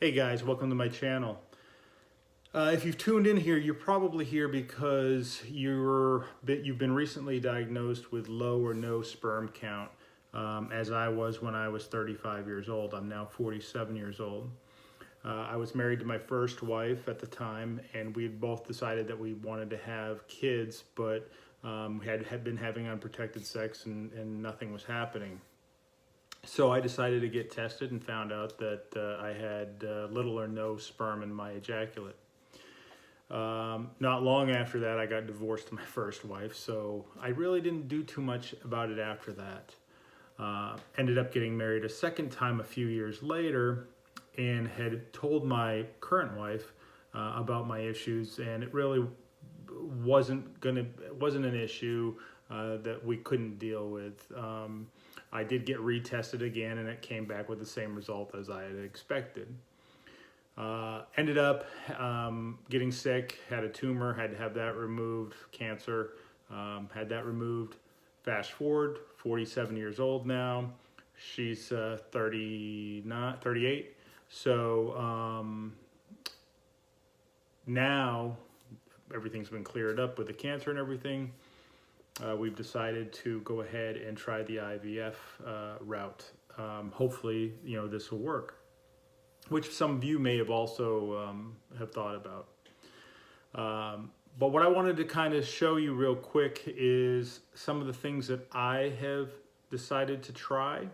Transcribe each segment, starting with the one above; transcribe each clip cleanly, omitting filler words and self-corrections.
Hey guys, welcome to my channel. If you've tuned in here, you're probably here because you've been recently diagnosed with low or no sperm count, as I was when I was 35 years old. I'm now 47 years old. I was married to my first wife at the time, and we had both decided that we wanted to have kids, but had been having unprotected sex and nothing was happening. So I decided to get tested and found out that I had little or no sperm in my ejaculate. Not long after that, I got divorced to my first wife, so I really didn't do too much about it after that. Ended up getting married a second time a few years later and had told my current wife about my issues, and it really wasn't an issue that we couldn't deal with. I did get retested again, and it came back with the same result as I had expected. Ended up getting sick, had a tumor, had to have that removed, cancer, had that removed. Fast forward, 47 years old now. She's 38. So now everything's been cleared up with the cancer and everything. We've decided to go ahead and try the IVF route. Hopefully, this will work, which some of you may have also have thought about. But what I wanted to kind of show you real quick is some of the things that I have decided to try.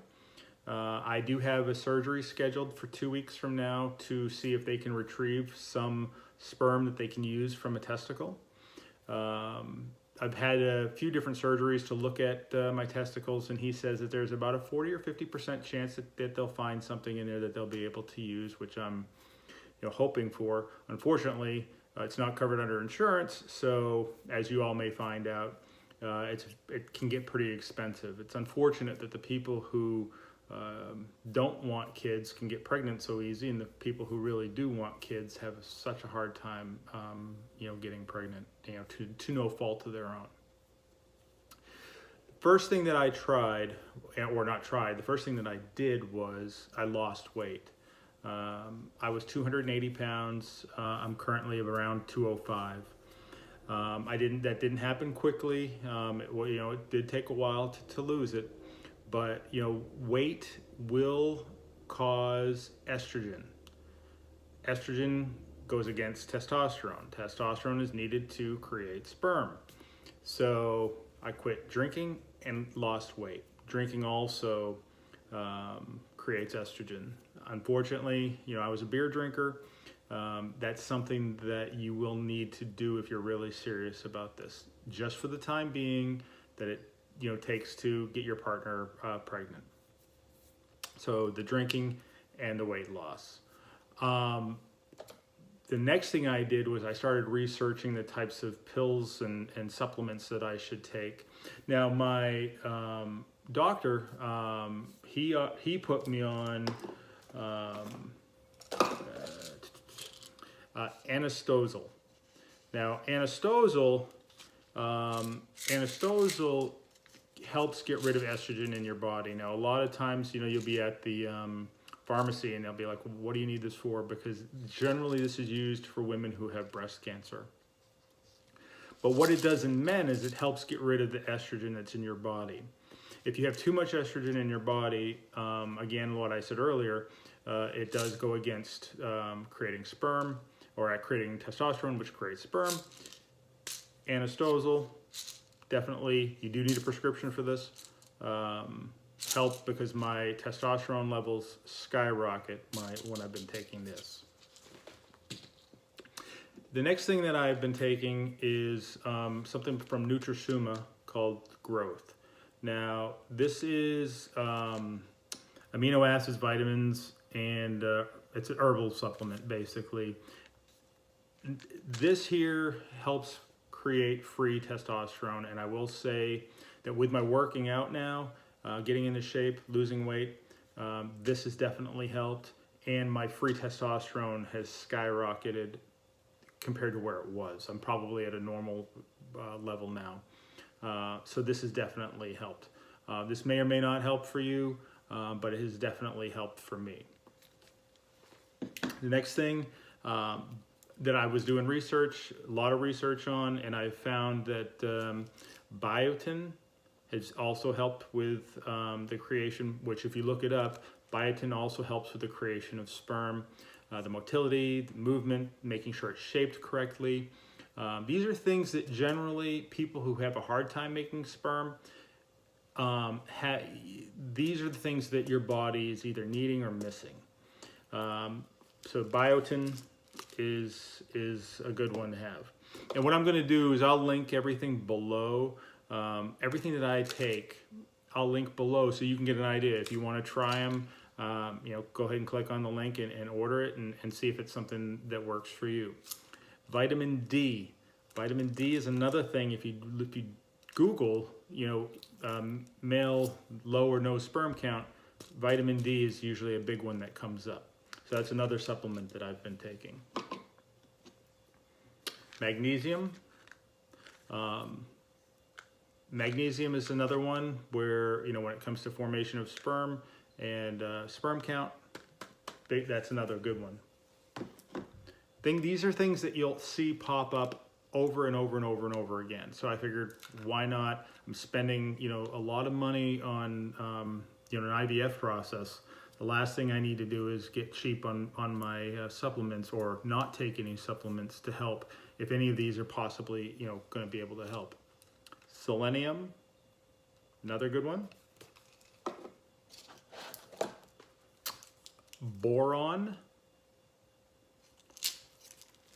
I do have a surgery scheduled for 2 weeks from now to see if they can retrieve some sperm that they can use from a testicle. I've had a few different surgeries to look at my testicles, and he says that there's about a 40 or 50% chance that they'll find something in there that they'll be able to use, which I'm hoping for. Unfortunately, it's not covered under insurance, so as you all may find out, it can get pretty expensive. It's unfortunate that the people who don't want kids can get pregnant so easy, and the people who really do want kids have such a hard time getting pregnant, to no fault of their own. First thing that I tried, or not tried, the first thing that I did was I lost weight. I was 280 pounds. I'm currently around 205. That didn't happen quickly. It did take a while to lose it. But, weight will cause estrogen. Estrogen goes against testosterone. Testosterone is needed to create sperm. So I quit drinking and lost weight. Drinking also creates estrogen. Unfortunately, I was a beer drinker. That's something that you will need to do if you're really serious about this. Just for the time being that it takes to get your partner pregnant. So the drinking and the weight loss. The next thing I did was I started researching the types of pills and supplements that I should take. Now my doctor, he put me on anastrozole. Now anastrozole helps get rid of estrogen in your body. Now, a lot of times, you'll be at the pharmacy and they'll be like, what do you need this for? Because generally this is used for women who have breast cancer. But what it does in men is it helps get rid of the estrogen that's in your body. If you have too much estrogen in your body, again, what I said earlier, it does go against creating sperm, or creating testosterone, which creates sperm. Anastrozole, definitely, you do need a prescription for this. Helps because my testosterone levels skyrocket when I've been taking this. The next thing that I've been taking is something from Nutrisuma called Growth. Now, this is amino acids, vitamins, and it's an herbal supplement, basically. This here helps create free testosterone, and I will say that with my working out now, getting into shape, losing weight, this has definitely helped, and my free testosterone has skyrocketed compared to where it was. I'm probably at a normal level now, so this has definitely helped. This may or may not help for you, but it has definitely helped for me. The next thing that I was doing research, a lot of research on, and I found that biotin has also helped with the creation, which if you look it up, biotin also helps with the creation of sperm, the motility, the movement, making sure it's shaped correctly. These are things that generally people who have a hard time making sperm, these are the things that your body is either needing or missing. So biotin is a good one to have. And what I'm going to do is I'll link everything below. Everything that I take, I'll link below so you can get an idea. If you want to try them, go ahead and click on the link and order it and see if it's something that works for you. Vitamin D. Vitamin D is another thing. If you Google, male low or no sperm count, vitamin D is usually a big one that comes up. So that's another supplement that I've been taking. Magnesium. Magnesium is another one where, when it comes to formation of sperm and sperm count, that's another good one. These are things that you'll see pop up over and over and over and over again. So I figured, why not? I'm spending, a lot of money on, an IVF process. The last thing I need to do is get cheap on my supplements or not take any supplements to help if any of these are possibly, going to be able to help. Selenium, another good one. Boron.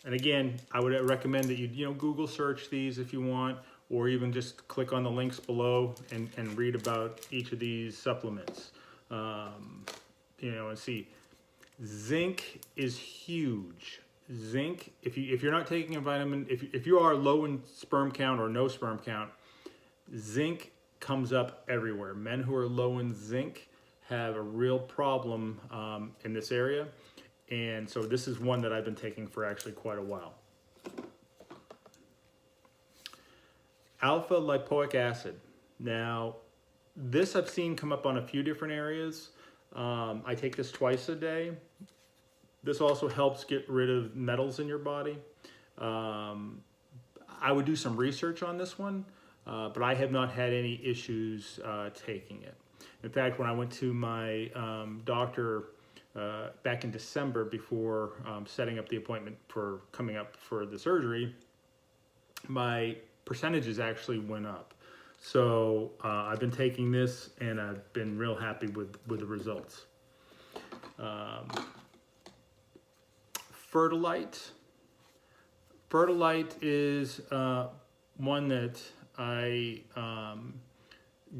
And again, I would recommend that you Google search these if you want, or even just click on the links below and read about each of these supplements. And see. Zinc is huge. Zinc, if you're not taking a vitamin, if you are low in sperm count or no sperm count, zinc comes up everywhere. Men who are low in zinc have a real problem in this area. And so this is one that I've been taking for actually quite a while. Alpha lipoic acid. Now, this I've seen come up on a few different areas. I take this twice a day. This also helps get rid of metals in your body. I would do some research on this one, but I have not had any issues taking it. In fact, when I went to my doctor back in December before setting up the appointment for coming up for the surgery, my percentages actually went up. So I've been taking this and I've been real happy with the results. Fertilite. Fertilite is one that I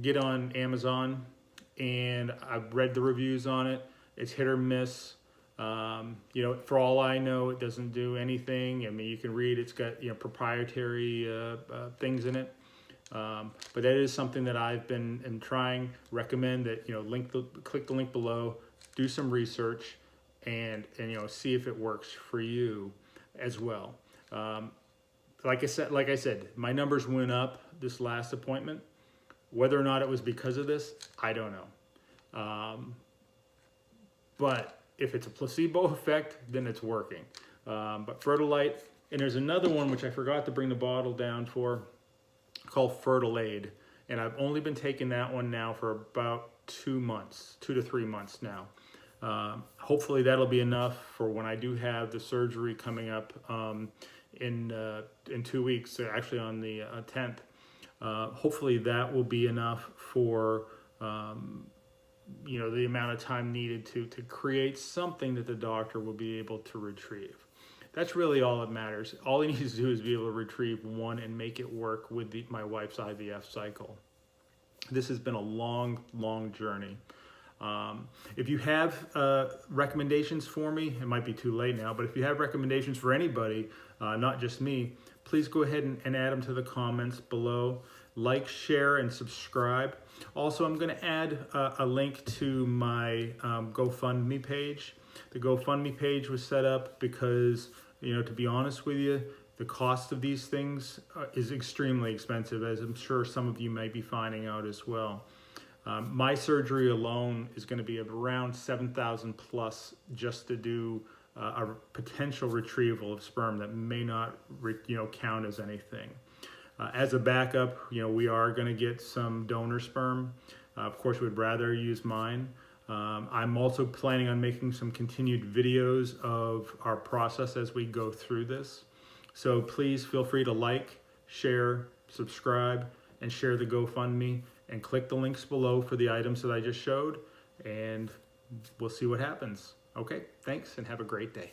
get on Amazon, and I've read the reviews on it. It's hit or miss. For all I know, it doesn't do anything. I mean, you can read it's got proprietary things in it. But that is something that I've been trying. Recommend that click the link below, do some research, and see if it works for you as well. Like I said, my numbers went up this last appointment. Whether or not it was because of this, I don't know. But if it's a placebo effect, then it's working. But Fertilite, and there's another one which I forgot to bring the bottle down for, called Fertilade, and I've only been taking that one now for about 2 to 3 months now. Hopefully that'll be enough for when I do have the surgery coming up in 2 weeks, actually on the 10th. Hopefully that will be enough for the amount of time needed to create something that the doctor will be able to retrieve. That's really all that matters. All he needs to do is be able to retrieve one and make it work with my wife's IVF cycle. This has been a long, long journey. If you have recommendations for me, it might be too late now, but if you have recommendations for anybody, not just me, please go ahead and add them to the comments below. Like, share, and subscribe. Also, I'm going to add a link to my GoFundMe page. The GoFundMe page was set up because, to be honest with you, the cost of these things is extremely expensive, as I'm sure some of you may be finding out as well. My surgery alone is going to be around $7,000 plus just to do a potential retrieval of sperm that may not count as anything. As a backup, we are going to get some donor sperm. Of course, we'd rather use mine. I'm also planning on making some continued videos of our process as we go through this. So please feel free to like, share, subscribe, and share the GoFundMe, and click the links below for the items that I just showed, and we'll see what happens. Okay, thanks, and have a great day.